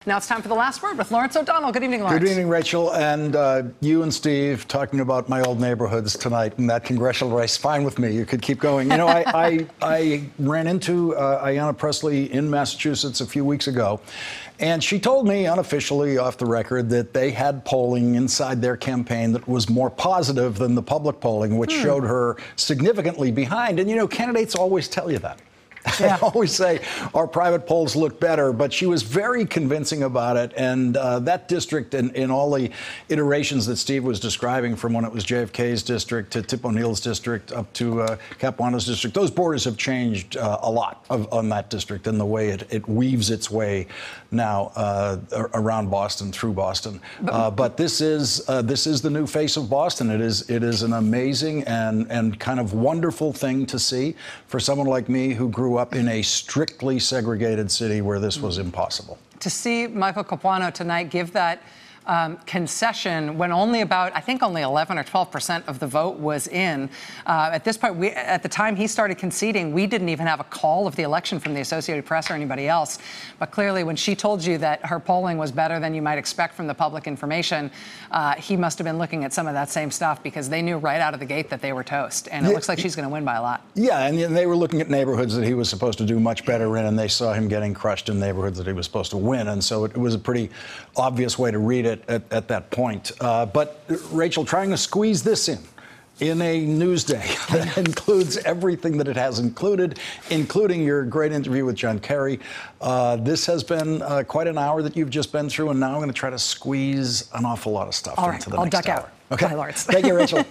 Now it's time for the last word with Lawrence O'Donnell. Good evening, Lawrence. Good evening, Rachel. And you and Steve talking about my old neighborhoods tonight and that congressional race. Fine with me. You could keep going. You know, I ran into Ayanna Pressley in Massachusetts a few weeks ago, and she told me unofficially off the record that they had polling inside their campaign that was more positive than the public polling, which showed her significantly behind. And, you know, candidates always tell you that. Yeah. I always say our private polls look better, but she was very convincing about it. And that district, in all the iterations that Steve was describing, from when it was JFK's district to Tip O'Neill's district up to Capuano's district, those borders have changed a lot on that district and the way it weaves its way now around Boston, through Boston. But this is the new face of Boston. It is an amazing and kind of wonderful thing to see for someone like me who grew up in a strictly segregated city where this was impossible. To see Michael Capuano tonight give that concession when only about, I think only 11 or 12% of the vote was in. At this point, at the time he started conceding, we didn't even have a call of the election from the Associated Press or anybody else. But clearly, when she told you that her polling was better than you might expect from the public information, he must have been looking at some of that same stuff, because they knew right out of the gate that they were toast. And it looks like she's going to win by a lot. Yeah, and they were looking at neighborhoods that he was supposed to do much better in, and they saw him getting crushed in neighborhoods that he was supposed to win. And so it was a pretty obvious way to read it at that point. But Rachel, trying to squeeze this in a news day that includes everything that it has included, including your great interview with John Kerry. This has been quite an hour that you've just been through, and now I'm going to try to squeeze an awful lot of stuff into the next hour. I'll duck out. Okay. Bye, Lawrence. Thank you, Rachel.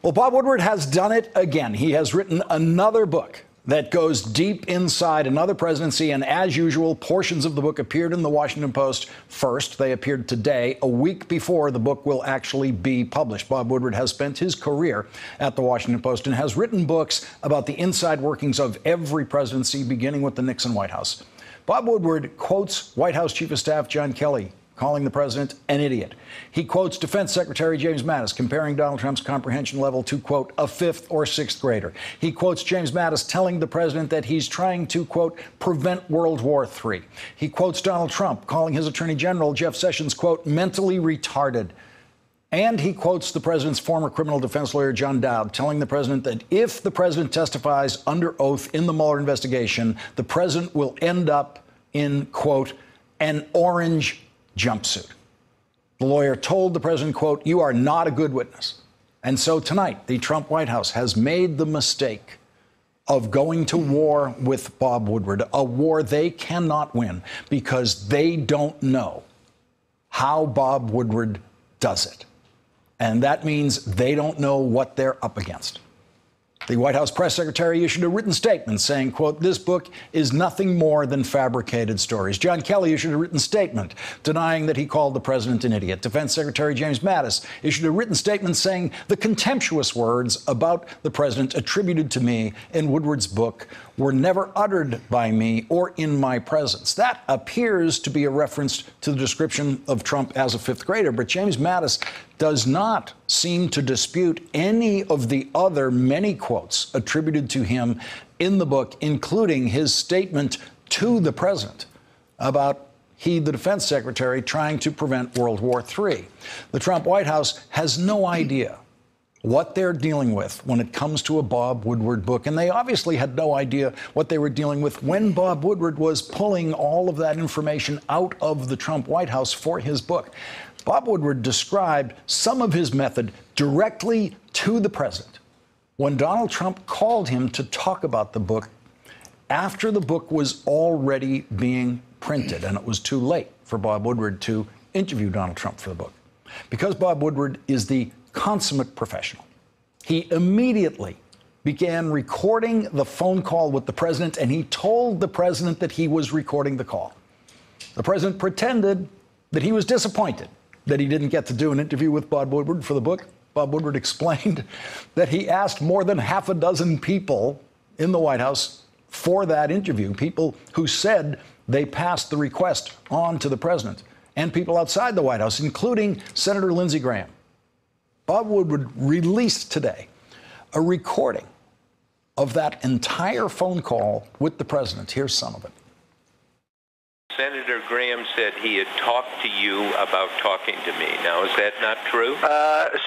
Well, Bob Woodward has done it again. He has written another book that goes deep inside another presidency, and as usual, portions of the book appeared in the Washington Post first. They appeared today, a week before the book will actually be published. Bob Woodward has spent his career at the Washington Post and has written books about the inside workings of every presidency, beginning with the Nixon White House. Bob Woodward quotes White House Chief of Staff John Kelly, calling the president an idiot. He quotes Defense Secretary James Mattis, comparing Donald Trump's comprehension level to, quote, a fifth or sixth grader. He quotes James Mattis telling the president that he's trying to, quote, prevent World War III. He quotes Donald Trump, calling his Attorney General, Jeff Sessions, quote, mentally retarded. And he quotes the president's former criminal defense lawyer, John Dowd, telling the president that if the president testifies under oath in the Mueller investigation, the president will end up in, quote, an orange jumpsuit. The lawyer told the president, quote, you are not a good witness. And so tonight, the Trump White House has made the mistake of going to war with Bob Woodward, a war they cannot win because they don't know how Bob Woodward does it. And that means they don't know what they're up against. The White House press secretary issued a written statement saying, quote, this book is nothing more than fabricated stories. John Kelly issued a written statement denying that he called the president an idiot. Defense Secretary James Mattis issued a written statement saying the contemptuous words about the president attributed to me in Woodward's book were never uttered by me or in my presence. That appears to be a reference to the description of Trump as a fifth grader, but James Mattis does not seem to dispute any of the other many quotes attributed to him in the book, including his statement to the president about he, the defense secretary, trying to prevent World War III. The Trump White House has no idea what they're dealing with when it comes to a Bob Woodward book. And they obviously had no idea what they were dealing with when Bob Woodward was pulling all of that information out of the Trump White House for his book. Bob Woodward described some of his method directly to the president when Donald Trump called him to talk about the book after the book was already being printed, and it was too late for Bob Woodward to interview Donald Trump for the book. Because Bob Woodward is the consummate professional, he immediately began recording the phone call with the president, and he told the president that he was recording the call. The president pretended that he was disappointed that he didn't get to do an interview with Bob Woodward for the book. Bob Woodward explained that he asked more than half a dozen people in the White House for that interview, people who said they passed the request on to the president, and people outside the White House, including Senator Lindsey Graham. Bob Woodward released today a recording of that entire phone call with the president. Here's some of it. Senator Graham said he had talked to you about talking to me. Now, is that not true?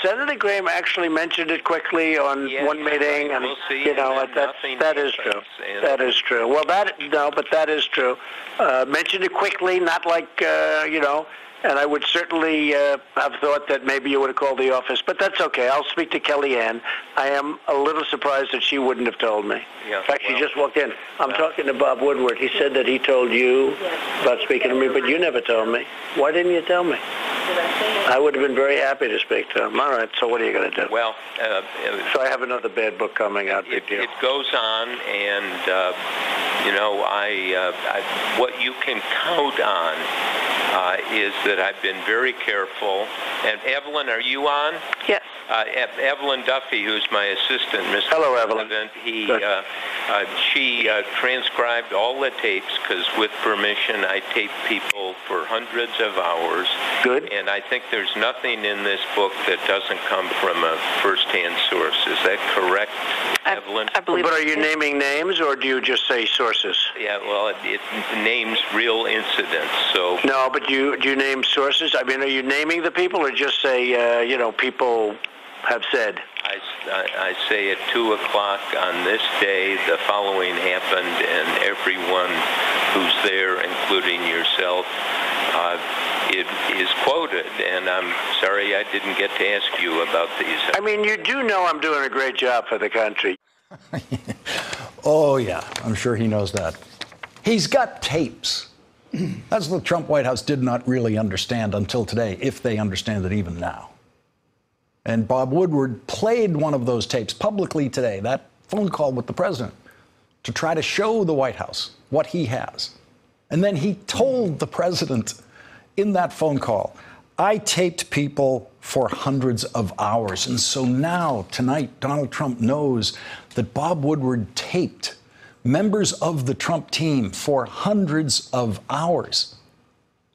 Senator Graham actually mentioned it quickly on one meeting, right. and we'll see, you know that is true. That is true. Well, but that is true. Mentioned it quickly, not like And I would certainly have thought that maybe you would have called the office, but that's okay. I'll speak to Kellyanne. I am a little surprised that she wouldn't have told me. Yeah, in fact, she just walked in. I'm talking to Bob Woodward. He said that he told you about speaking to me, but you never told me. Why didn't you tell me? I would have been very happy to speak to him. All right, so what are you going to do? Well, so I have another bad book coming out. It goes on, and what you can count on is that I've been very careful. And Evelyn, are you on? Yes. Evelyn Duffy, who's my assistant, Mr. Hello, Evelyn. President, she transcribed all the tapes because, with permission, I tape people for hundreds of hours. Good. And I think there's nothing in this book that doesn't come from a first-hand source. Is that correct, Evelyn? I believe. But are you naming names, or do you just say sources? Yeah, well, it names real incidents. So no, but do you name sources? I mean, are you naming the people, or just say people have said? I say at 2 o'clock on this day, the following happened, and everyone who's there, including yourself, it is quoted. And I'm sorry I didn't get to ask you about these. I mean, you do know I'm doing a great job for the country. Oh, yeah, I'm sure he knows that. He's got tapes. That's what the Trump White House did not really understand until today, if they understand it even now. And Bob Woodward played one of those tapes publicly today, that phone call with the president, to try to show the White House what he has. And then he told the president in that phone call, I taped people for hundreds of hours. And so now, tonight, Donald Trump knows that Bob Woodward taped members of the Trump team for hundreds of hours.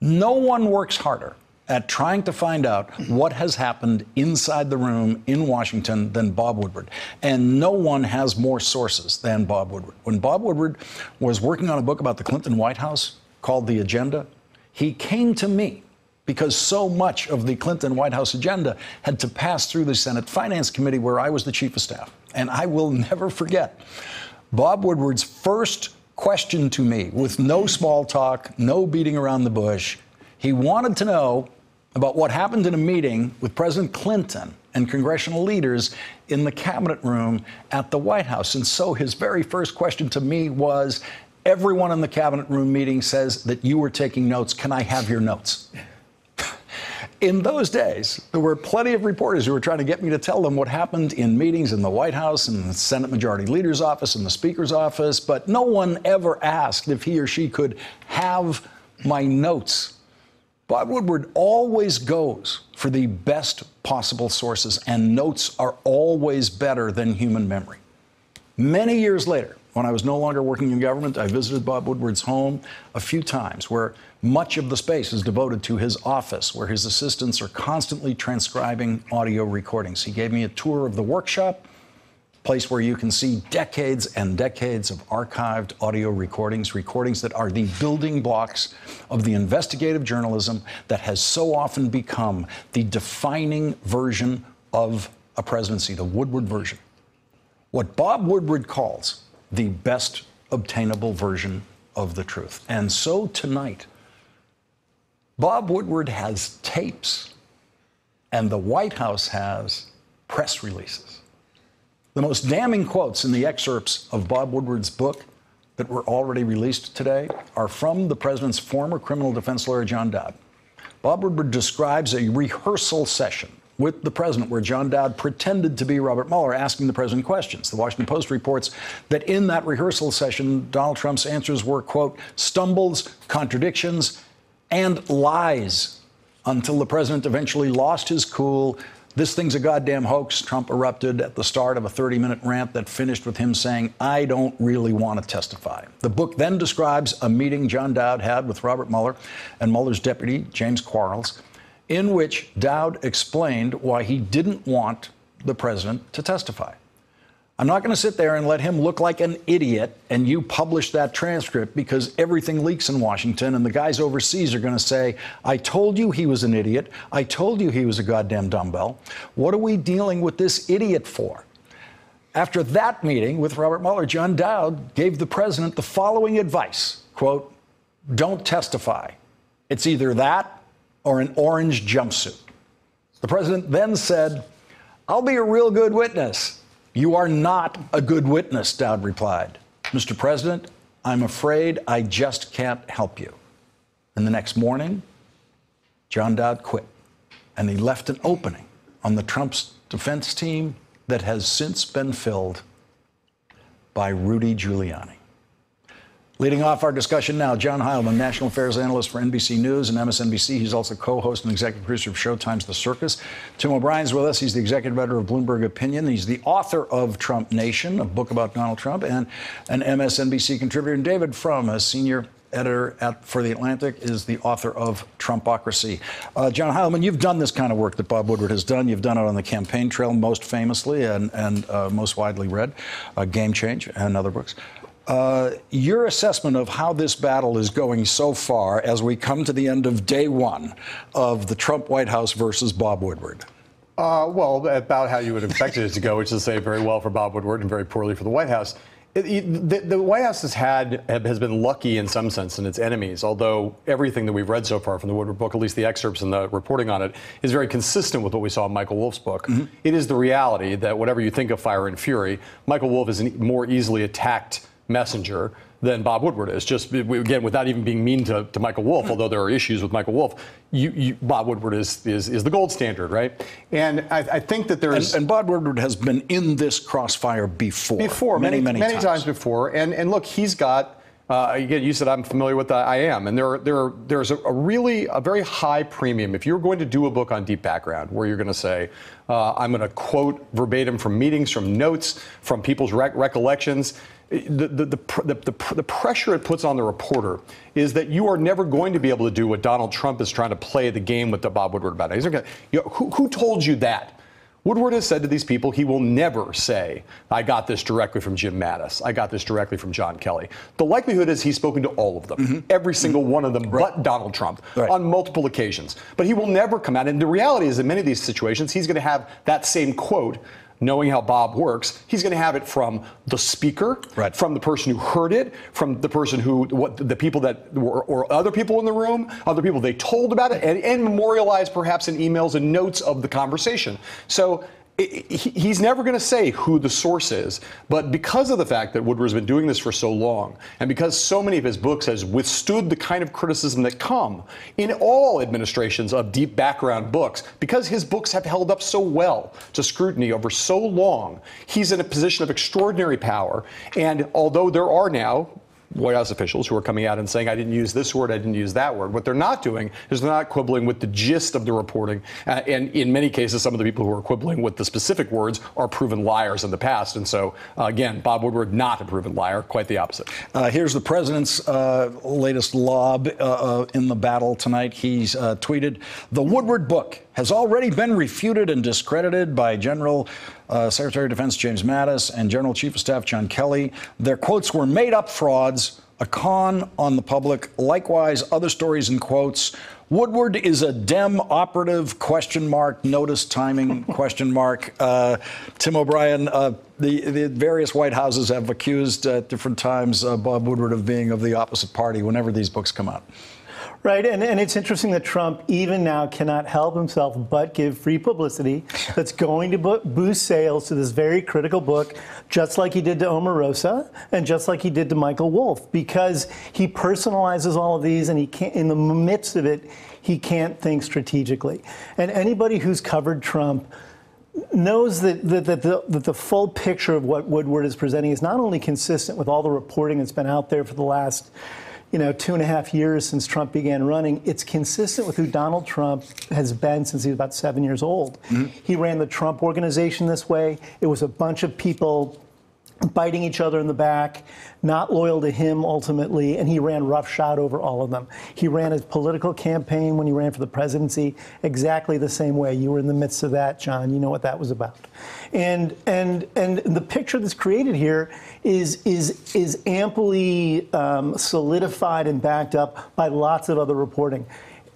No one works harder at trying to find out what has happened inside the room in Washington than Bob Woodward. And no one has more sources than Bob Woodward. When Bob Woodward was working on a book about the Clinton White House called The Agenda, he came to me because so much of the Clinton White House agenda had to pass through the Senate Finance Committee, where I was the chief of staff. And I will never forget Bob Woodward's first question to me, with no small talk, no beating around the bush. He wanted to know about what happened in a meeting with President Clinton and congressional leaders in the cabinet room at the White House. And so his very first question to me was, everyone in the cabinet room meeting says that you were taking notes. Can I have your notes? In those days, there were plenty of reporters who were trying to get me to tell them what happened in meetings in the White House and the Senate Majority Leader's office and the Speaker's office, but no one ever asked if he or she could have my notes. Bob Woodward always goes for the best possible sources, and notes are always better than human memory. Many years later, when I was no longer working in government, I visited Bob Woodward's home a few times, where much of the space is devoted to his office, where his assistants are constantly transcribing audio recordings. He gave me a tour of the workshop, place where you can see decades and decades of archived audio recordings that are the building blocks of the investigative journalism that has so often become the defining version of a presidency, the Woodward version. What Bob Woodward calls the best obtainable version of the truth. And so tonight, Bob Woodward has tapes, and the White House has press releases. The most damning quotes in the excerpts of Bob Woodward's book that were already released today are from the president's former criminal defense lawyer, John Dowd. Bob Woodward describes a rehearsal session with the president where John Dowd pretended to be Robert Mueller, asking the president questions. The Washington Post reports that in that rehearsal session, Donald Trump's answers were, quote, stumbles, contradictions, and lies, until the president eventually lost his cool. This thing's a goddamn hoax, Trump erupted at the start of a 30-minute rant that finished with him saying, I don't really want to testify. The book then describes a meeting John Dowd had with Robert Mueller and Mueller's deputy, James Quarles, in which Dowd explained why he didn't want the president to testify. I'm not going to sit there and let him look like an idiot and you publish that transcript because everything leaks in Washington and the guys overseas are going to say, I told you he was an idiot. I told you he was a goddamn dumbbell. What are we dealing with this idiot for? After that meeting with Robert Mueller, John Dowd gave the president the following advice, quote, don't testify. It's either that or an orange jumpsuit. The president then said, I'll be a real good witness. You are not a good witness, Dowd replied. Mr. President, I'm afraid I just can't help you. And the next morning, John Dowd quit, and he left an opening on the Trump's defense team that has since been filled by Rudy Giuliani. Leading off our discussion now, John Heilemann, national affairs analyst for NBC News and MSNBC. He's also co-host and executive producer of Showtime's The Circus. Tim O'Brien's with us. He's the executive editor of Bloomberg Opinion. He's the author of Trump Nation, a book about Donald Trump, and an MSNBC contributor. And David Frum, a senior editor for The Atlantic, is the author of Trumpocracy. John Heilemann, you've done this kind of work that Bob Woodward has done. You've done it on the campaign trail most famously and most widely read, Game Change and other books. Your assessment of how this battle is going so far as we come to the end of day one of the Trump White House versus Bob Woodward? Well, about how you would have expected it to go, which is to say very well for Bob Woodward and very poorly for the White House. The White House has been lucky in some sense in its enemies, although everything that we've read so far from the Woodward book, at least the excerpts and the reporting on it, is very consistent with what we saw in Michael Wolff's book. Mm-hmm. It is the reality that whatever you think of Fire and Fury, Michael Wolff is a more easily attacked messenger than Bob Woodward is. Just again, without even being mean to Michael Wolff, although there are issues with Michael Wolff, Bob Woodward is the gold standard, right? And I think that there's and Bob Woodward has been in this crossfire before many times before. And look, he's got. Again, you said I'm familiar with that. I am, and there's a very high premium if you're going to do a book on deep background, where you're going to say, I'm going to quote verbatim from meetings, from notes, from people's recollections. The pressure it puts on the reporter is that you are never going to be able to do what Donald Trump is trying to play the game with Bob Woodward about. Who told you that? Woodward has said to these people he will never say, I got this directly from Jim Mattis. I got this directly from John Kelly. The likelihood is he's spoken to all of them, mm-hmm. every single one of them, right. But Donald Trump, right. On multiple occasions. But he will never come out. And the reality is in many of these situations, he's going to have that same quote. Knowing how Bob works, he's going to have it from the speaker, right. From the person who heard it, from the person the people that were, or other people in the room, other people they told about it, and memorialized perhaps in emails and notes of the conversation. So he's never going to say who the source is, but because of the fact that Woodward's been doing this for so long, and because so many of his books has withstood the kind of criticism that come in all administrations of deep background books, because his books have held up so well to scrutiny over so long, he's in a position of extraordinary power. And although there are now White House officials who are coming out and saying, I didn't use this word, I didn't use that word. What they're not doing is they're not quibbling with the gist of the reporting. And in many cases, some of the people who are quibbling with the specific words are proven liars in the past. And so, again, Bob Woodward, not a proven liar, quite the opposite. Here's the president's latest lob in the battle tonight. He's tweeted, the Woodward book has already been refuted and discredited by General Secretary of Defense James Mattis and General Chief of Staff John Kelly. Their quotes were made-up frauds, a con on the public. Likewise, other stories and quotes. Woodward is a Dem operative, ? Notice timing, ? Tim O'Brien, the various White Houses have accused at different times Bob Woodward of being of the opposite party whenever these books come out. Right, and it's interesting that Trump even now cannot help himself but give free publicity that's going to boost sales to this very critical book, just like he did to Omarosa and just like he did to Michael Wolff, because he personalizes all of these and he can't, in the midst of it, he can't think strategically. And anybody who's covered Trump knows that the full picture of what Woodward is presenting is not only consistent with all the reporting that's been out there for the last 2.5 years since Trump began running, it's consistent with who Donald Trump has been since he was about 7 years old. Mm-hmm. He ran the Trump Organization this way. It was a bunch of people biting each other in the back, not loyal to him ultimately, and he ran roughshod over all of them. He ran his political campaign when he ran for the presidency exactly the same way. You were in the midst of that, John. You know what that was about. And the picture that's created here is amply solidified and backed up by lots of other reporting,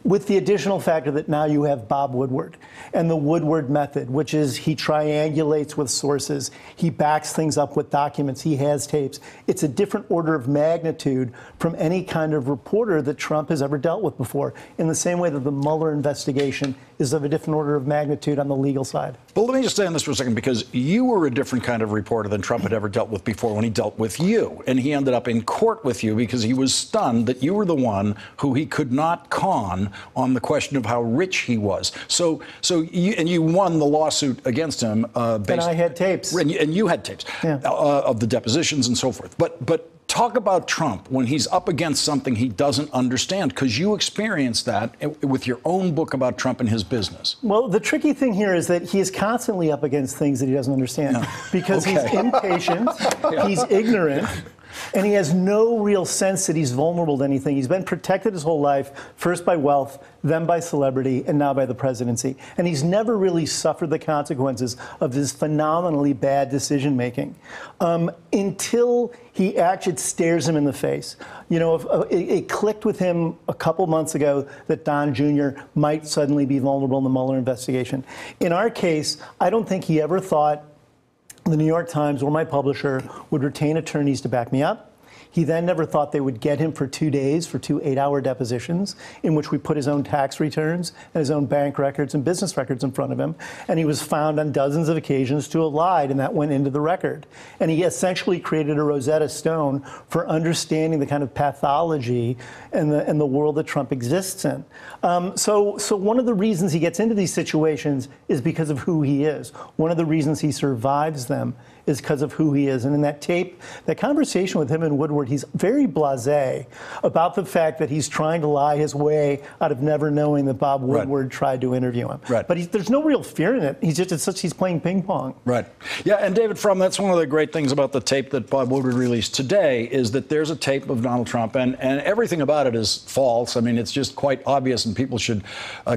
with the additional factor that now you have Bob Woodward and the Woodward method, which is he triangulates with sources. He backs things up with documents. He has tapes. It's a different order of magnitude from any kind of reporter that Trump has ever dealt with before, in the same way that the Mueller investigation is of a different order of magnitude on the legal side. But let me just stay on this for a second, because you were a different kind of reporter than Trump had ever dealt with before when he dealt with you. And he ended up in court with you because he was stunned that you were the one who he could not con on the question of how rich he was. So you won the lawsuit against him. And I had tapes. And you had tapes of the depositions and so forth. But talk about Trump when he's up against something he doesn't understand, because you experienced that with your own book about Trump and his business. Well, the tricky thing here is that he is constantly up against things that he doesn't understand because he's impatient, he's ignorant, and he has no real sense that he's vulnerable to anything. He's been protected his whole life, first by wealth, then by celebrity, and now by the presidency. And he's never really suffered the consequences of his phenomenally bad decision-making until he actually stares him in the face. You know, it clicked with him a couple months ago that Don Jr. might suddenly be vulnerable in the Mueller investigation. In our case, I don't think he ever thought the New York Times or my publisher would retain attorneys to back me up. He then never thought they would get him for 2 days for 2 8-hour depositions in which we put his own tax returns and his own bank records and business records in front of him. And he was found on dozens of occasions to have lied, and that went into the record. And he essentially created a Rosetta Stone for understanding the kind of pathology and the world that Trump exists in. So one of the reasons he gets into these situations is because of who he is. One of the reasons he survives them is because of who he is. And in that tape, that conversation with him and Woodward, he's very blasé about the fact that he's trying to lie his way out of never knowing that Bob Woodward tried to interview him. Right. But there's no real fear in it. He's playing ping pong. Right. Yeah, and David Frum, that's one of the great things about the tape that Bob Woodward released today, is that there's a tape of Donald Trump, and everything about it is false. I mean, it's just quite obvious, and people should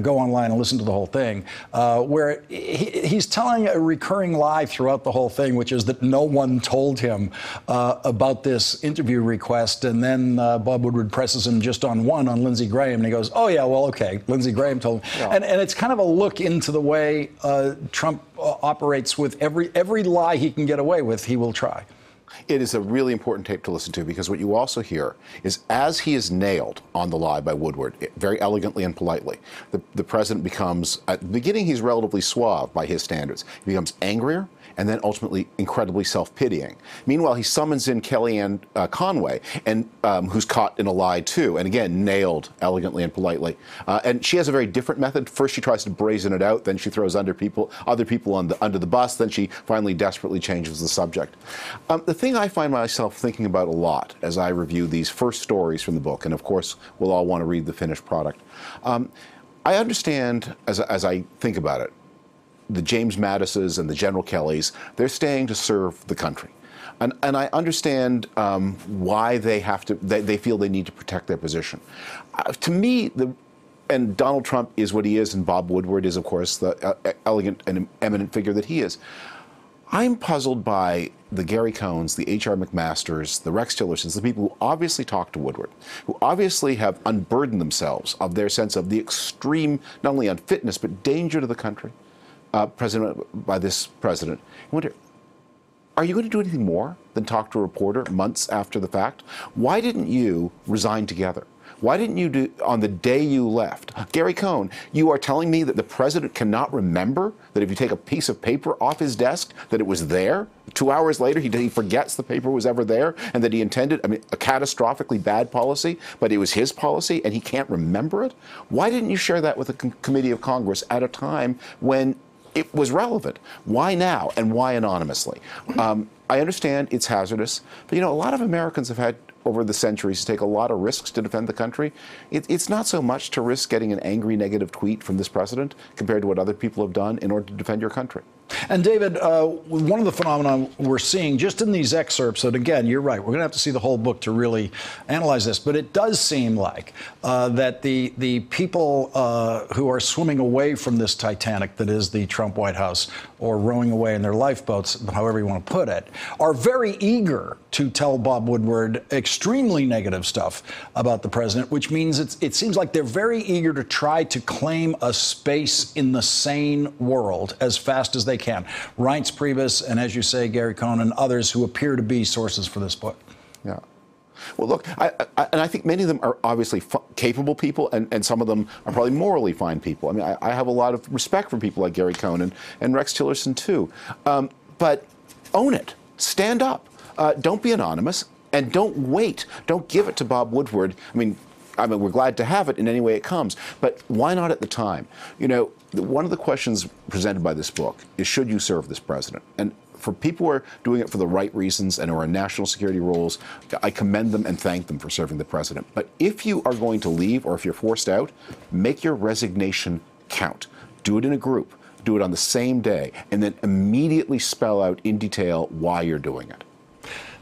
go online and listen to the whole thing, where he's telling a recurring lie throughout the whole thing, which is that no one told him about this interview request. And then Bob Woodward presses him just on one, on Lindsey Graham, and he goes, oh, yeah, well, okay, Lindsey Graham told him. Yeah. And it's kind of a look into the way Trump operates with every lie he can get away with, he will try. It is a really important tape to listen to, because what you also hear is, as he is nailed on the lie by Woodward, very elegantly and politely, the president becomes, at the beginning he's relatively suave by his standards. He becomes angrier and then ultimately incredibly self-pitying. Meanwhile, he summons in Kellyanne Conway, and who's caught in a lie too, and again, nailed elegantly and politely. And she has a very different method. First she tries to brazen it out, then she throws other people under the bus, then she finally desperately changes the subject. The thing I find myself thinking about a lot as I review these first stories from the book, and of course we'll all want to read the finished product, I understand, as I think about it, the James Mattises and the General Kellys, they're staying to serve the country. And I understand why they feel they need to protect their position. To me, and Donald Trump is what he is, and Bob Woodward is, of course, the elegant and eminent figure that he is. I'm puzzled by the Gary Cohns, the H.R. McMasters, the Rex Tillersons, the people who obviously talk to Woodward, who obviously have unburdened themselves of their sense of the extreme, not only unfitness, but danger to the country by this president. I wonder, are you going to do anything more than talk to a reporter months after the fact? Why didn't you resign together? Why didn't you do, on the day you left? Gary Cohn, you are telling me that the president cannot remember that if you take a piece of paper off his desk, that it was there? 2 hours later, he forgets the paper was ever there, and that he intended, a catastrophically bad policy, but it was his policy, and he can't remember it? Why didn't you share that with the committee of Congress at a time when it was relevant? Why now, and why anonymously? I understand it's hazardous, but a lot of Americans have had over the centuries to take a lot of risks to defend the country. It's not so much to risk getting an angry negative tweet from this president compared to what other people have done in order to defend your country. And David, one of the phenomena we're seeing just in these excerpts, and again, you're right, we're going to have to see the whole book to really analyze this, but it does seem like that the people who are swimming away from this Titanic that is the Trump White House, or rowing away in their lifeboats, however you want to put it, are very eager to tell Bob Woodward extremely negative stuff about the president, which means it seems like they're very eager to try to claim a space in the sane world as fast as they can. Reince Priebus and, as you say, Gary Cohn and others who appear to be sources for this book. Yeah. Well, look, I think many of them are obviously capable people, and some of them are probably morally fine people. I mean, I have a lot of respect for people like Gary Cohn and Rex Tillerson, too. But own it. Stand up. Don't be anonymous, and don't wait. Don't give it to Bob Woodward. I mean, we're glad to have it in any way it comes, but why not at the time? You know, one of the questions presented by this book is, should you serve this president? And for people who are doing it for the right reasons and who are in national security roles, I commend them and thank them for serving the president. But if you are going to leave, or if you're forced out, make your resignation count. Do it in a group. Do it on the same day, and then immediately spell out in detail why you're doing it.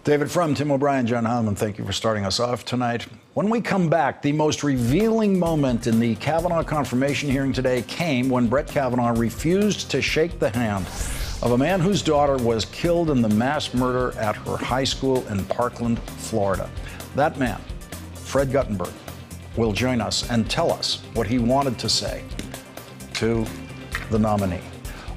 David Frum, Tim O'Brien, John Heilemann, thank you for starting us off tonight. When we come back, the most revealing moment in the Kavanaugh confirmation hearing today came when Brett Kavanaugh refused to shake the hand of a man whose daughter was killed in the mass murder at her high school in Parkland, Florida. That man, Fred Guttenberg, will join us and tell us what he wanted to say to the nominee.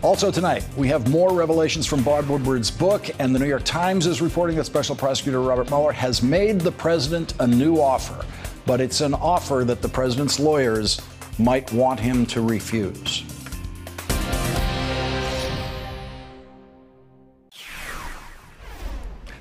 Also tonight, we have more revelations from Bob Woodward's book, and the New York Times is reporting that Special Prosecutor Robert Mueller has made the president a new offer, but it's an offer that the president's lawyers might want him to refuse.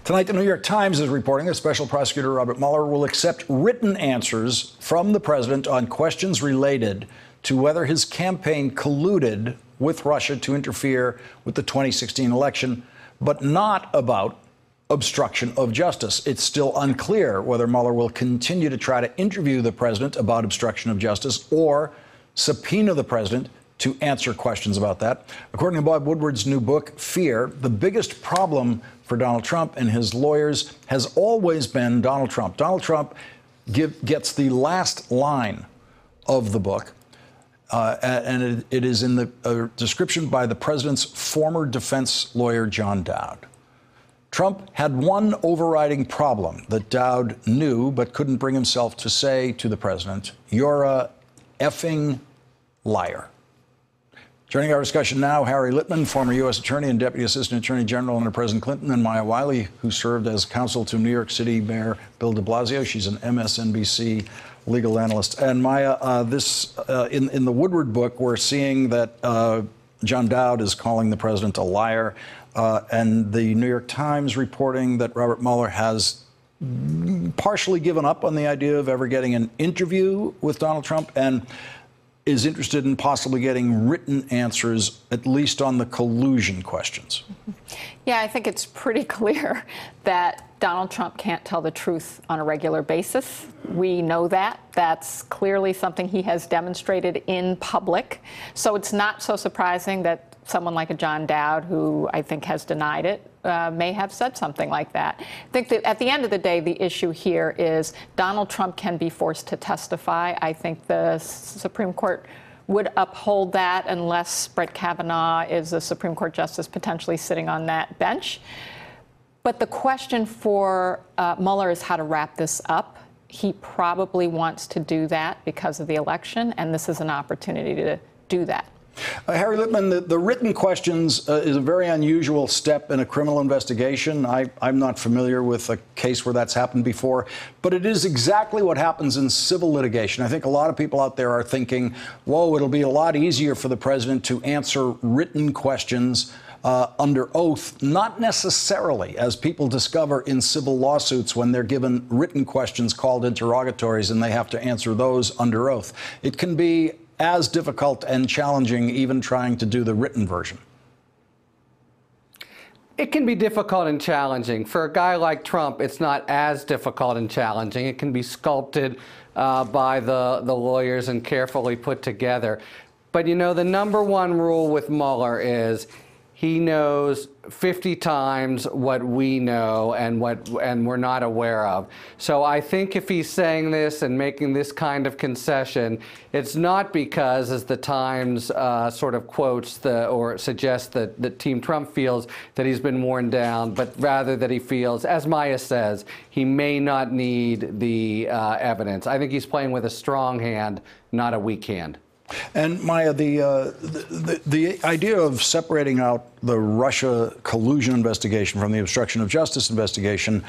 Tonight, the New York Times is reporting that Special Prosecutor Robert Mueller will accept written answers from the president on questions related to whether his campaign colluded with Russia to interfere with the 2016 election, but not about obstruction of justice. It's still unclear whether Mueller will continue to try to interview the president about obstruction of justice or subpoena the president to answer questions about that. According to Bob Woodward's new book, Fear, the biggest problem for Donald Trump and his lawyers has always been Donald Trump. Donald Trump gets the last line of the book. And it is in the description by the president's former defense lawyer, John Dowd. Trump had one overriding problem that Dowd knew but couldn't bring himself to say to the president: "You're a effing liar." Joining our discussion now, Harry Litman, former U.S. Attorney and Deputy Assistant Attorney General under President Clinton, and Maya Wiley, who served as counsel to New York City Mayor Bill de Blasio. She's an MSNBC legal analyst. And Maya, in the Woodward book, we're seeing that John Dowd is calling the president a liar, and the New York Times reporting that Robert Mueller has partially given up on the idea of ever getting an interview with Donald Trump and is interested in possibly getting written answers, at least on the collusion questions. Yeah, I think it's pretty clear that Donald Trump can't tell the truth on a regular basis. We know that. That's clearly something he has demonstrated in public. So it's not so surprising that someone like a John Dowd, who I think has denied it, may have said something like that. I think that at the end of the day, the issue here is Donald Trump can be forced to testify. I think the Supreme Court would uphold that unless Brett Kavanaugh is a Supreme Court justice potentially sitting on that bench. But the question for Mueller is how to wrap this up. He probably wants to do that because of the election, and this is an opportunity to do that. Harry Litman, the written questions is a very unusual step in a criminal investigation. I'm not familiar with a case where that's happened before, but it is exactly what happens in civil litigation. I think a lot of people out there are thinking, whoa, it'll be a lot easier for the president to answer written questions under oath. Not necessarily, as people discover in civil lawsuits when they're given written questions called interrogatories and they have to answer those under oath. It can be as difficult and challenging even trying to do the written version. It can be difficult and challenging. For a guy like Trump, it's not as difficult and challenging. It can be sculpted by the lawyers and carefully put together. But you know, the number one rule with Mueller is he knows 50 times what we know and we're not aware of. So I think if he's saying this and making this kind of concession, it's not because, as the Times sort of quotes or suggests that Team Trump feels that he's been worn down, but rather that he feels, as Maya says, he may not need the evidence. I think he's playing with a strong hand, not a weak hand. And Maya, the idea of separating out the Russia collusion investigation from the obstruction of justice investigation,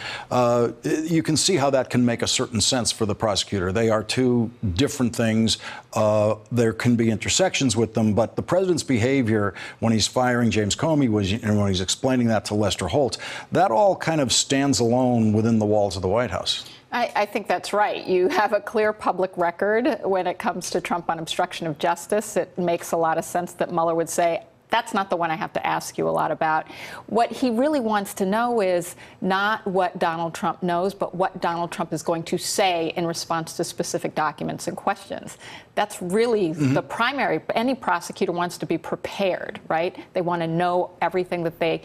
you can see how that can make a certain sense for the prosecutor. They are two different things. There can be intersections with them, but the president's behavior when he's firing James Comey and when he's explaining that to Lester Holt, that all kind of stands alone within the walls of the White House. I think that's right. You have a clear public record when it comes to Trump on obstruction of justice. It makes a lot of sense that Mueller would say, that's not the one I have to ask you a lot about. What he really wants to know is not what Donald Trump knows, but what Donald Trump is going to say in response to specific documents and questions. That's really the primary. Any prosecutor wants to be prepared, right? They want to know everything that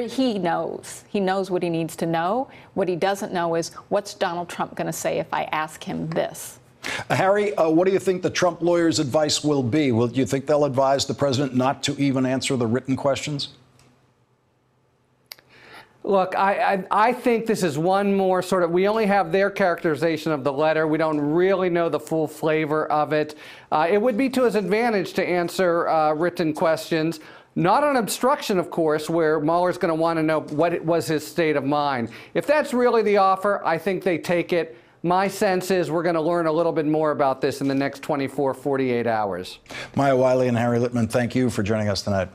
he knows. He knows what he needs to know. What he doesn't know is, what's Donald Trump going to say if I ask him this? Harry, what do you think the Trump lawyers' advice will be? Do you think they'll advise the president not to even answer the written questions? Look, I think this is one more sort of, we only have their characterization of the letter. We don't really know the full flavor of it. It would be to his advantage to answer written questions. Not on obstruction, of course, where Mueller's going to want to know what was his state of mind. If that's really the offer, I think they take it. My sense is we're going to learn a little bit more about this in the next 24, 48 hours. Maya Wiley and Harry Litman, thank you for joining us tonight.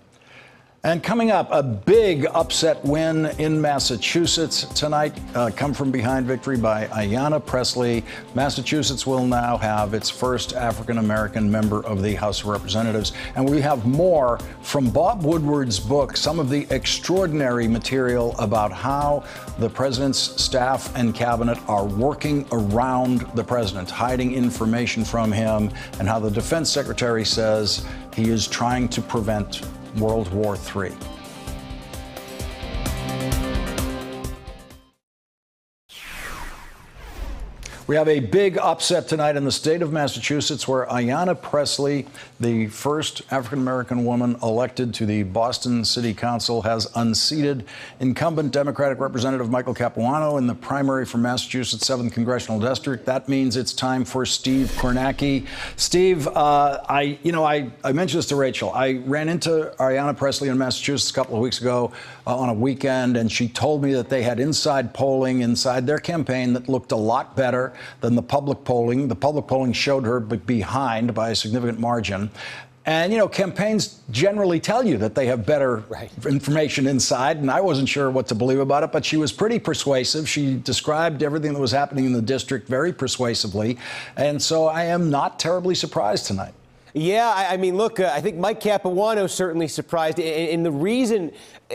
And coming up, a big upset win in Massachusetts tonight. Come from behind victory by Ayanna Pressley. Massachusetts will now have its first African-American member of the House of Representatives. And we have more from Bob Woodward's book, some of the extraordinary material about how the president's staff and cabinet are working around the president, hiding information from him, and how the defense secretary says he is trying to prevent World War III. We have a big upset tonight in the state of Massachusetts where Ayanna Pressley, the first African-American woman elected to the Boston City Council, has unseated incumbent Democratic Representative Michael Capuano in the primary for Massachusetts' 7th Congressional District. That means it's time for Steve Kornacki. Steve, I mentioned this to Rachel. I ran into Ayanna Pressley in Massachusetts a couple of weeks ago on a weekend, and she told me that they had inside polling inside their campaign that looked a lot better than the public polling. The public polling showed her behind by a significant margin. And, campaigns generally tell you that they have better information inside, and I wasn't sure what to believe about it, but she was pretty persuasive. She described everything that was happening in the district very persuasively, and so I am not terribly surprised tonight. Yeah, I mean, look, I think Mike Capuano certainly surprised, and the reason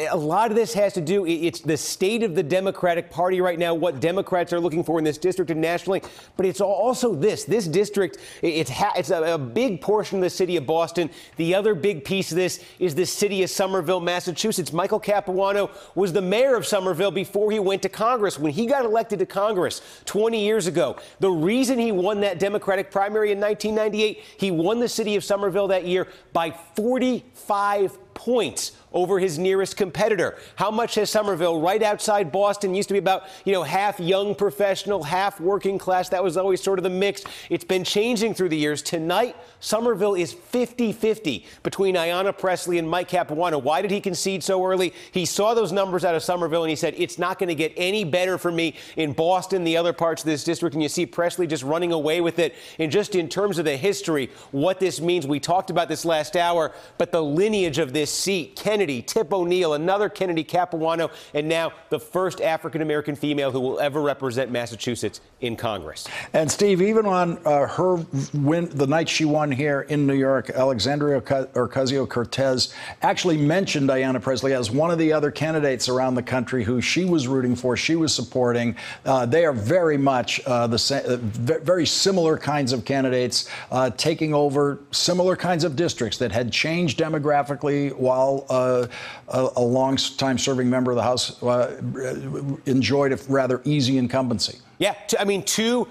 a lot of this has to do, it's the state of the Democratic Party right now, what Democrats are looking for in this district and nationally, but it's also this district, it's a big portion of the city of Boston. The other big piece of this is the city of Somerville, Massachusetts. Michael Capuano was the mayor of Somerville before he went to Congress. When he got elected to Congress 20 years ago, the reason he won that Democratic primary in 1998, he won the city of Somerville that year by 45 points over his nearest competitor. How much has Somerville, right outside Boston, used to be about, half young professional, half working class. That was always sort of the mix. It's been changing through the years. Tonight, Somerville is 50-50 between Ayanna Pressley and Mike Capuano. Why did he concede so early? He saw those numbers out of Somerville and he said, it's not going to get any better for me in Boston, the other parts of this district. And you see Pressley just running away with it. And just in terms of the history, what this means, we talked about this last hour, but the lineage of this seat, Kennedy, Tip O'Neill, another Kennedy Capuano, and now the first African-American female who will ever represent Massachusetts in Congress. And Steve, even on her win, the night she won here in New York, Alexandria Ocasio-Cortez actually mentioned Ayanna Pressley as one of the other candidates around the country who she was rooting for, she was supporting. They are very much very similar kinds of candidates, taking over similar kinds of districts that had changed demographically while a long-time serving member of the House enjoyed a rather easy incumbency. Yeah, two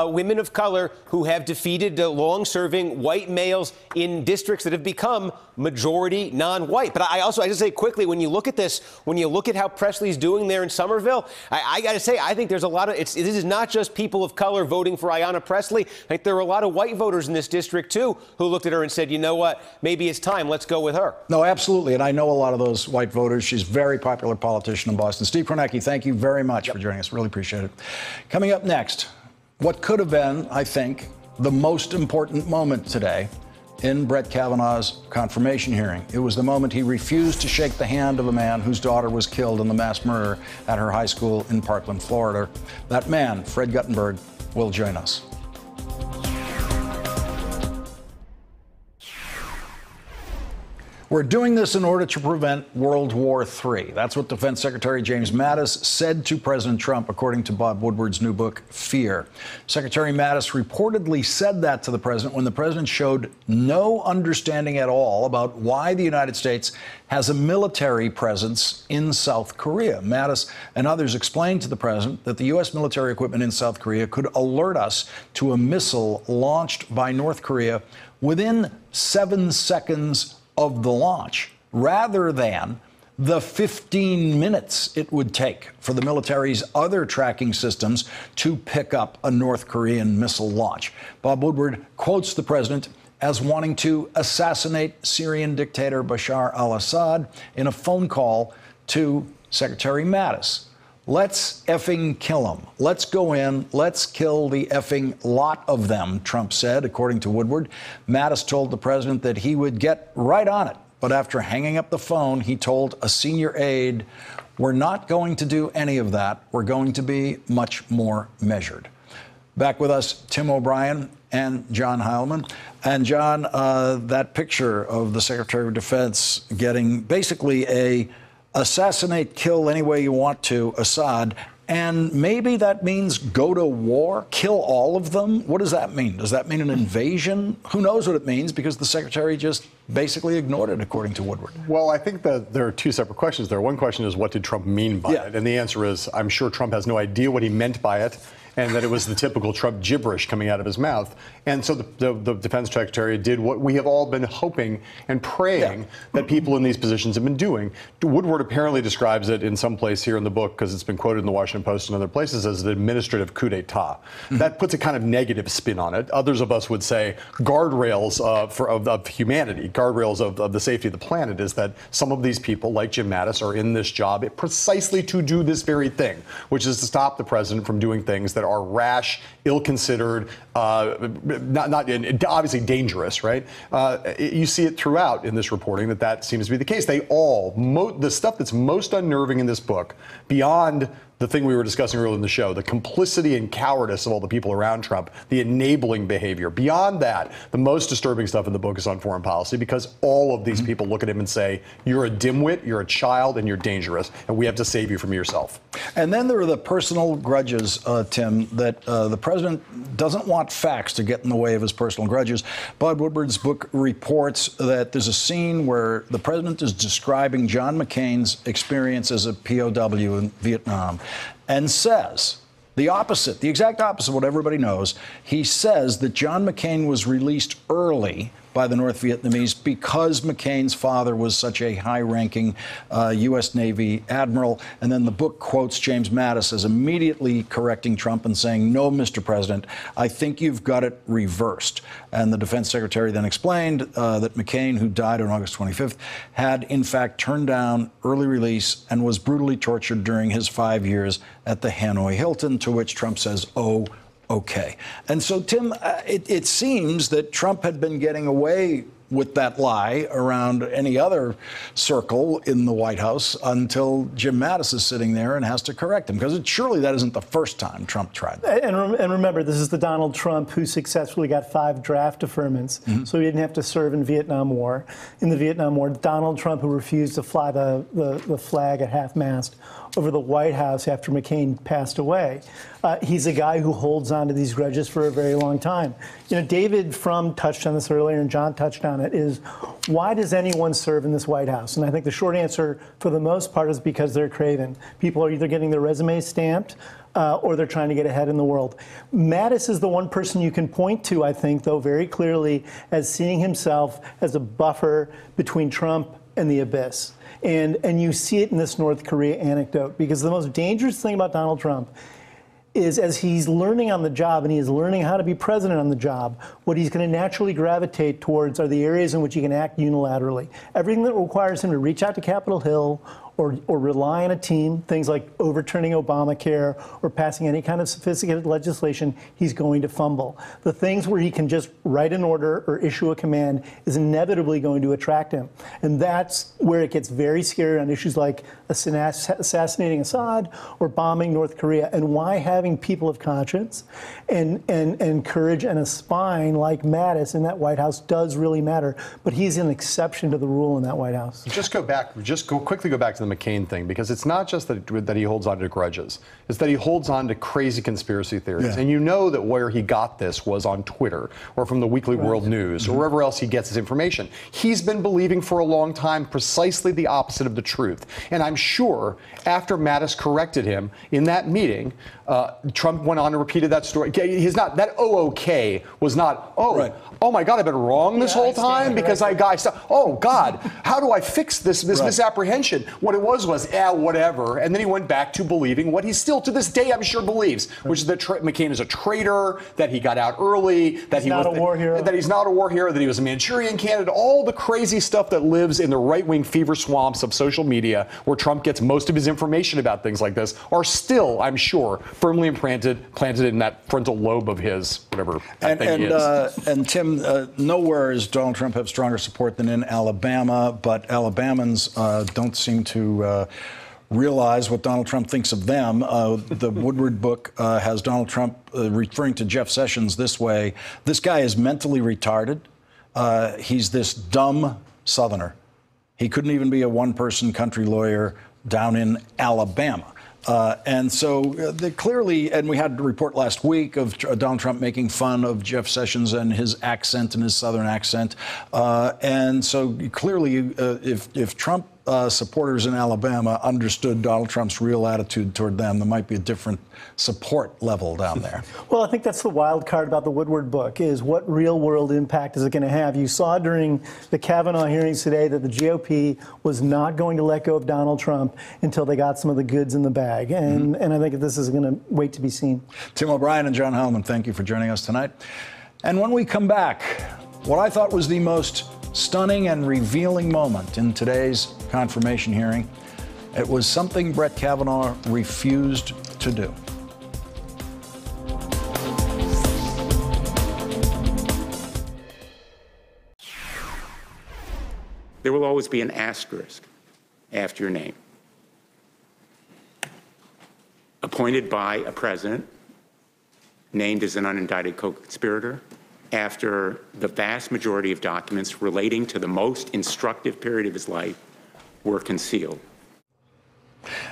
women of color who have defeated long-serving white males in districts that have become majority non-white. But I just say quickly, when you look at this, when you look at how Presley's doing there in Somerville, I got to say, I think there's a lot of, this is not just people of color voting for Ayanna Pressley. I think there are a lot of white voters in this district, too, who looked at her and said, you know what, maybe it's time, let's go with her. No, absolutely. And I know a lot of those white voters. She's a very popular politician in Boston. Steve Kornacki, thank you very much for joining us. Really appreciate it. Coming up next, what could have been, I think, the most important moment today in Brett Kavanaugh's confirmation hearing. It was the moment he refused to shake the hand of a man whose daughter was killed in the mass murder at her high school in Parkland, Florida. That man, Fred Guttenberg, will join us. We're doing this in order to prevent World War III. That's what Defense Secretary James Mattis said to President Trump, according to Bob Woodward's new book, Fear. Secretary Mattis reportedly said that to the president when the president showed no understanding at all about why the United States has a military presence in South Korea. Mattis and others explained to the president that the U.S. military equipment in South Korea could alert us to a missile launched by North Korea within 7 seconds of the launch, rather than the 15 minutes it would take for the military's other tracking systems to pick up a North Korean missile launch. Bob Woodward quotes the president as wanting to assassinate Syrian dictator Bashar al-Assad in a phone call to Secretary Mattis. Let's effing kill them. Let's go in. Let's kill the effing lot of them, Trump said, according to Woodward. Mattis told the president that he would get right on it. But after hanging up the phone, he told a senior aide, we're not going to do any of that. We're going to be much more measured. Back with us, Tim O'Brien and John Heilman. And John, that picture of the Secretary of Defense getting basically a assassinate, kill any way you want to Assad, and maybe that means go to war, kill all of them? What does that mean? Does that mean an invasion? Who knows what it means, because the secretary just basically ignored it, according to Woodward. Well, I think that there are two separate questions there. One question is, what did Trump mean by it? And the answer is, I'm sure Trump has no idea what he meant by it, and that it was the typical Trump gibberish coming out of his mouth. And so the defense secretary did what we have all been hoping and praying that people in these positions have been doing. Woodward apparently describes it in some place here in the book, because it's been quoted in the Washington Post and other places, as an administrative coup d'etat. That puts a kind of negative spin on it. Others of us would say guardrails of humanity, guardrails of the safety of the planet, is that some of these people, like Jim Mattis, are in this job precisely to do this very thing, which is to stop the president from doing things that are rash, ill-considered, obviously dangerous, right? You see it throughout in this reporting that seems to be the case. They all, the stuff that's most unnerving in this book, beyond the thing we were discussing earlier in the show, the complicity and cowardice of all the people around Trump, the enabling behavior. Beyond that, the most disturbing stuff in the book is on foreign policy, because all of these people look at him and say, you're a dimwit, you're a child, and you're dangerous, and we have to save you from yourself. And then there are the personal grudges, Tim, that the president doesn't want facts to get in the way of his personal grudges. Bob Woodward's book reports that there's a scene where the president is describing John McCain's experience as a POW in Vietnam, and says the opposite, the exact opposite of what everybody knows. He says that John McCain was released early by the North Vietnamese because McCain's father was such a high-ranking U.S. Navy admiral. And then the book quotes James Mattis as immediately correcting Trump and saying, no, Mr. President, I think you've got it reversed. And the defense secretary then explained that McCain, who died on August 25th, had in fact turned down early release and was brutally tortured during his 5 years at the Hanoi Hilton, to which Trump says, oh, okay. And so, Tim, it seems that Trump had been getting away with that lie around any other circle in the White House until Jim Mattis is sitting there and has to correct him, because surely that isn't the first time Trump tried that. And remember, this is the Donald Trump who successfully got 5 draft deferments, so he didn't have to serve in Vietnam War. In the Vietnam War, Donald Trump, who refused to fly the flag at half-mast over the White House after McCain passed away. He's a guy who holds on to these grudges for a very long time. You know, David Frum touched on this earlier, and John touched on on it is, why does anyone serve in this White House? And I think the short answer, for the most part, is because they're craven. People are either getting their resumes stamped or they're trying to get ahead in the world. Mattis is the one person you can point to, I think, though, very clearly as seeing himself as a buffer between Trump and the abyss. And you see it in this North Korea anecdote, because the most dangerous thing about Donald Trump is, as he's learning on the job and he's learning how to be president on the job, what he's going to naturally gravitate towards are the areas in which he can act unilaterally. Everything that requires him to reach out to Capitol Hill or rely on a team, things like overturning Obamacare or passing any kind of sophisticated legislation, he's going to fumble. The things where he can just write an order or issue a command is inevitably going to attract him. And that's where it gets very scary on issues like assassinating Assad or bombing North Korea, and why having people of conscience and courage and a spine like Mattis in that White House does really matter. But he's an exception to the rule in that White House. Quickly go back to the McCain thing, because it's not just that he holds on to grudges. It's that he holds on to crazy conspiracy theories. Yeah. And you know that where he got this was on Twitter or from the Weekly World News or wherever else he gets his information. He's been believing for a long time precisely the opposite of the truth. And I'm sure after Mattis corrected him in that meeting, Trump went on and repeated that story. He's not, that OOK was not, oh my God, I've been wrong this whole time because I got stuff. Oh God, how do I fix this misapprehension? What it was whatever. And then he went back to believing what he still to this day I'm sure believes, which is that McCain is a traitor, that he got out early, that he's not a war hero, that he was a Manchurian candidate, all the crazy stuff that lives in the right-wing fever swamps of social media where Trump gets most of his information about things like this are still, I'm sure, firmly planted in that frontal lobe of his, whatever that thing is. And Tim, nowhere does Donald Trump have stronger support than in Alabama, but Alabamans don't seem to realize what Donald Trump thinks of them. The Woodward book has Donald Trump referring to Jeff Sessions this way: this guy is mentally retarded. He's this dumb Southerner. He couldn't even be a one-person country lawyer down in Alabama. And so clearly, and we had a report last week of Donald Trump making fun of Jeff Sessions and his accent and his Southern accent. And so clearly, if Trump supporters in Alabama understood Donald Trump's real attitude toward them, there might be a different support level down there. Well, I think that's the wild card about the Woodward book, is what real world impact is it going to have? You saw during the Kavanaugh hearings today that the GOP was not going to let go of Donald Trump until they got some of the goods in the bag. And I think this is going to wait to be seen. Tim O'Brien and John Heilemann, thank you for joining us tonight. And when we come back, what I thought was the most stunning and revealing moment in today's confirmation hearing, it was something Brett Kavanaugh refused to do. There will always be an asterisk after your name. Appointed by a president, named as an unindicted co-conspirator, after the vast majority of documents relating to the most instructive period of his life were concealed.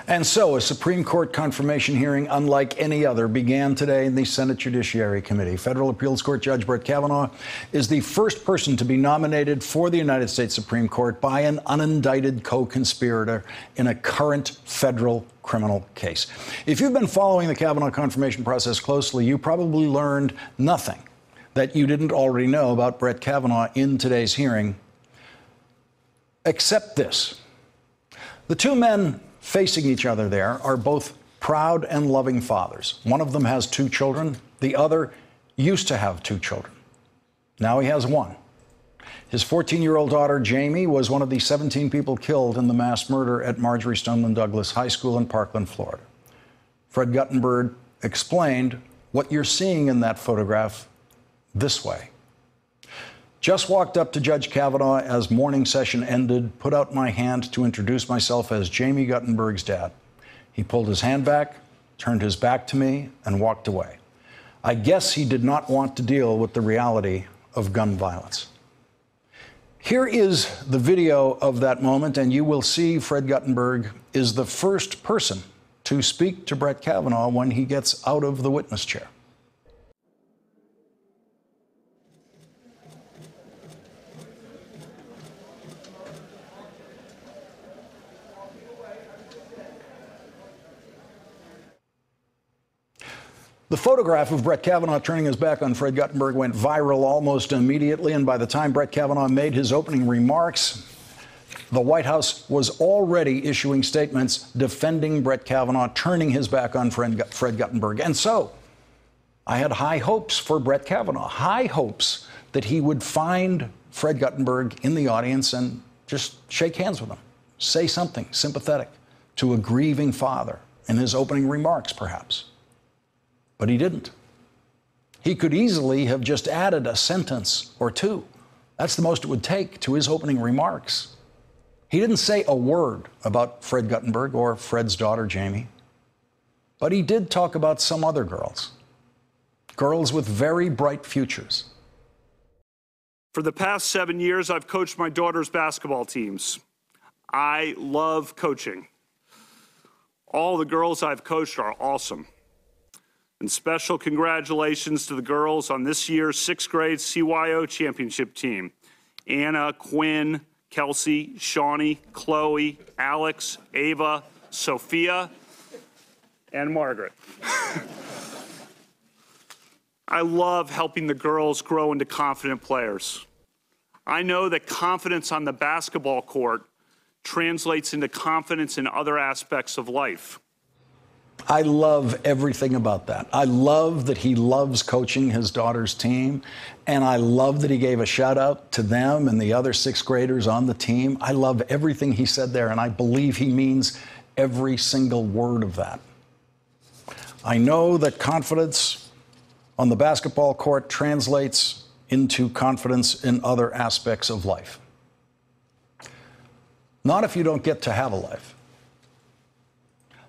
And so a Supreme Court confirmation hearing unlike any other began today in the Senate Judiciary Committee. Federal Appeals Court Judge Brett Kavanaugh is the first person to be nominated for the United States Supreme Court by an unindicted co-conspirator in a current federal criminal case. If you've been following the Kavanaugh confirmation process closely, you probably learned nothing that you didn't already know about Brett Kavanaugh in today's hearing, except this. The two men facing each other there are both proud and loving fathers. One of them has 2 children. The other used to have 2 children. Now he has 1. His 14-year-old daughter, Jamie, was one of the 17 people killed in the mass murder at Marjory Stoneman Douglas High School in Parkland, Florida. Fred Guttenberg explained what you're seeing in that photograph this way. Just walked up to Judge Kavanaugh as morning session ended, put out my hand to introduce myself as Jamie Guttenberg's dad. He pulled his hand back, turned his back to me, and walked away. I guess he did not want to deal with the reality of gun violence. Here is the video of that moment, and you will see Fred Guttenberg is the first person to speak to Brett Kavanaugh when he gets out of the witness chair. The photograph of Brett Kavanaugh turning his back on Fred Guttenberg went viral almost immediately, and by the time Brett Kavanaugh made his opening remarks, the White House was already issuing statements defending Brett Kavanaugh, turning his back on Fred Guttenberg. And so I had high hopes for Brett Kavanaugh, high hopes that he would find Fred Guttenberg in the audience and just shake hands with him, say something sympathetic to a grieving father in his opening remarks, perhaps. But he didn't. He could easily have just added a sentence or two. That's the most it would take to his opening remarks. He didn't say a word about Fred Guttenberg or Fred's daughter, Jamie. But he did talk about some other girls with very bright futures. For the past 7 years, I've coached my daughter's basketball teams. I love coaching. All the girls I've coached are awesome. And special congratulations to the girls on this year's 6th grade CYO championship team. Anna, Quinn, Kelsey, Shawnee, Chloe, Alex, Ava, Sophia, and Margaret. I love helping the girls grow into confident players. I know that confidence on the basketball court translates into confidence in other aspects of life. I love everything about that. I love that he loves coaching his daughter's team, and I love that he gave a shout out to them and the other 6th graders on the team. I love everything he said there, and I believe he means every single word of that. I know that confidence on the basketball court translates into confidence in other aspects of life. Not if you don't get to have a life.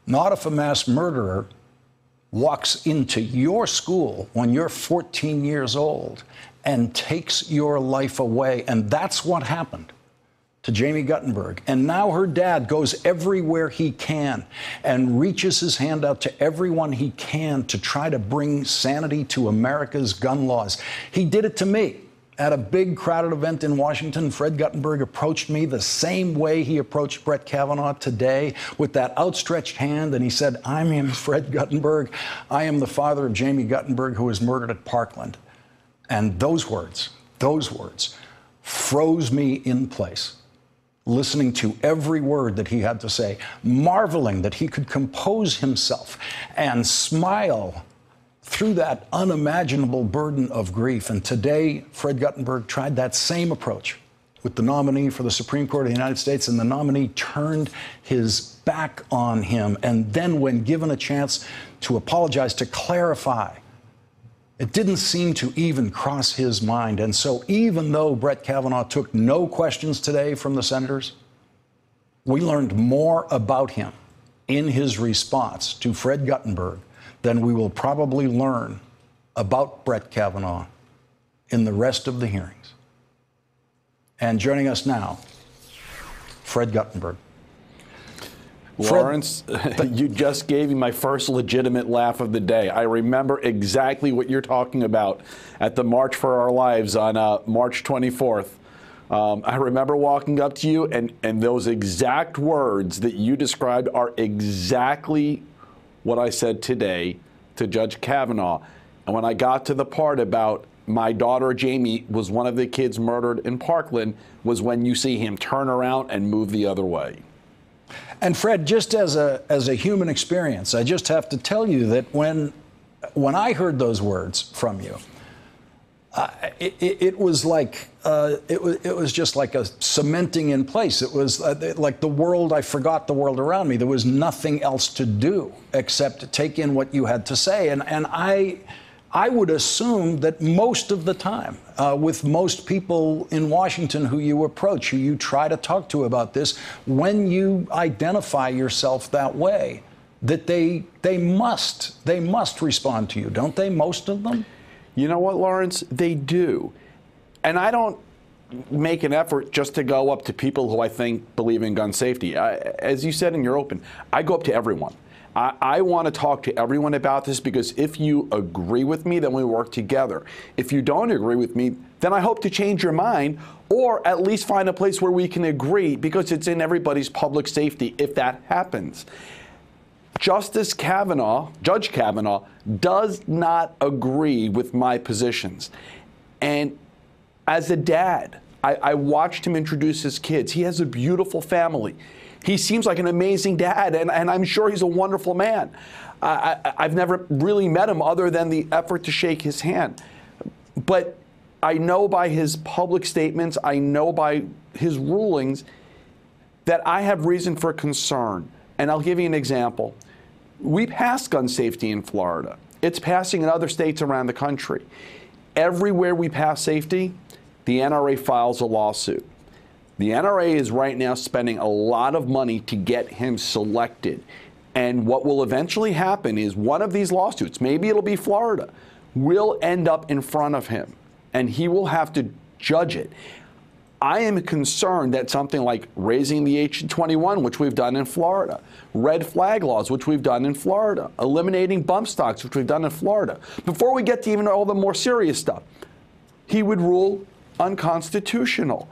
Not if a mass murderer walks into your school when you're 14 years old and takes your life away. And that's what happened to Jamie Guttenberg. And now her dad goes everywhere he can and reaches his hand out to everyone he can to try to bring sanity to America's gun laws. He did it to me. At a big crowded event in Washington, Fred Guttenberg approached me the same way he approached Brett Kavanaugh today, with that outstretched hand, and he said, "I'm Fred Guttenberg. I am the father of Jamie Guttenberg, who was murdered at Parkland." And those words froze me in place, listening to every word that he had to say, marveling that he could compose himself and smile through that unimaginable burden of grief. And today, Fred Guttenberg tried that same approach with the nominee for the Supreme Court of the United States, and the nominee turned his back on him. And then when given a chance to apologize, to clarify, it didn't seem to even cross his mind. And so even though Brett Kavanaugh took no questions today from the senators, we learned more about him in his response to Fred Guttenberg than we will probably learn about Brett Kavanaugh in the rest of the hearings. And joining us now, Fred Guttenberg. Lawrence, you just gave me my first legitimate laugh of the day. I remember exactly what you're talking about at the March for Our Lives on March 24th. I remember walking up to you, and those exact words that you described are exactly what I said today to Judge Kavanaugh. And when I got to the part about my daughter Jamie was one of the kids murdered in Parkland, was when you see him turn around and move the other way. And Fred, just as a human experience, I just have to tell you that when I heard those words from you, it was like it was just like a cementing in place. It was like the world. I forgot the world around me. There was nothing else to do except to take in what you had to say. And I would assume that most of the time, with most people in Washington who you approach, who you try to talk to about this, when you identify yourself that way, that they must respond to you, don't they? Most of them. You know what, Lawrence? They do. And I don't make an effort just to go up to people who I think believe in gun safety. As you said in your open, I go up to everyone. I want to talk to everyone about this, because if you agree with me, then we work together. If you don't agree with me, then I hope to change your mind, or at least find a place where we can agree, because it's in everybody's public safety if that happens. Judge Kavanaugh, does not agree with my positions. And as a dad, I watched him introduce his kids. He has a beautiful family. He seems like an amazing dad, and I'm sure he's a wonderful man. I've never really met him other than the effort to shake his hand. But I know by his public statements, I know by his rulings, that I have reason for concern. And I'll give you an example. We passed gun safety in Florida. It's passing in other states around the country. Everywhere we pass safety, the NRA files a lawsuit. The NRA is right now spending a lot of money to get him selected. And what will eventually happen is one of these lawsuits, maybe it'll be Florida, will end up in front of him, and he will have to judge it. I am concerned that something like raising the age to 21, which we've done in Florida, red flag laws, which we've done in Florida, eliminating bump stocks, which we've done in Florida, before we get to even all the more serious stuff, he would rule unconstitutional.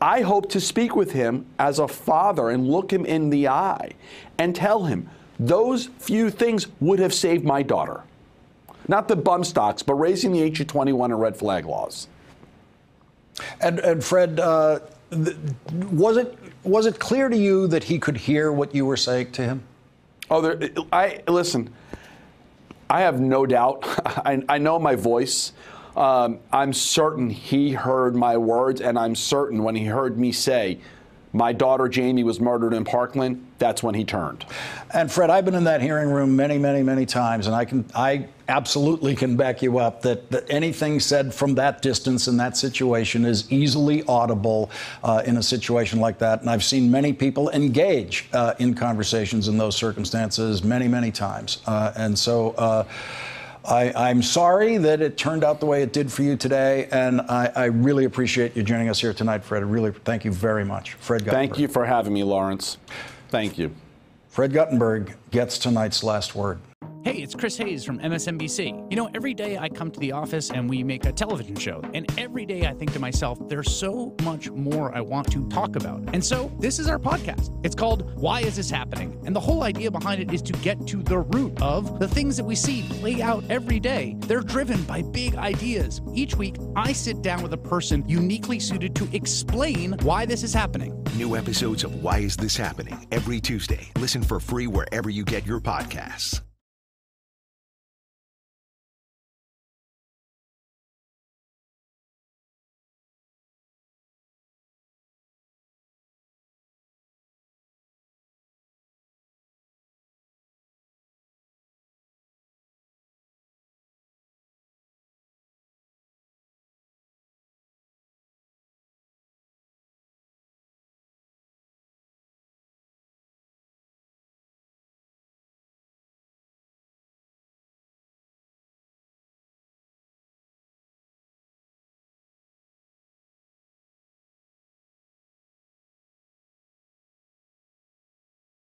I hope to speak with him as a father and look him in the eye and tell him those few things would have saved my daughter. Not the bump stocks, but raising the age to 21 and red flag laws. And Fred, was it clear to you that he could hear what you were saying to him? Listen, I have no doubt. I know my voice. I'm certain he heard my words, and I'm certain when he heard me say, my daughter Jamie was murdered in Parkland, that's when he turned. And Fred, I've been in that hearing room many, many, many times, and I absolutely can back you up that anything said from that distance in that situation is easily audible in a situation like that. And I've seen many people engage in conversations in those circumstances many, many times. And so I'm sorry that it turned out the way it did for you today, and I really appreciate you joining us here tonight, Fred. I really thank you very much. Fred Guttenberg. Thank you for having me, Lawrence. Thank you. Fred Guttenberg gets tonight's last word. Hey, it's Chris Hayes from MSNBC. You know, every day I come to the office and we make a television show, and every day I think to myself, there's so much more I want to talk about. And so this is our podcast. It's called Why Is This Happening? And the whole idea behind it is to get to the root of the things that we see play out every day. They're driven by big ideas. Each week, I sit down with a person uniquely suited to explain why this is happening. New episodes of Why Is This Happening? Every Tuesday. Listen for free wherever you get your podcasts.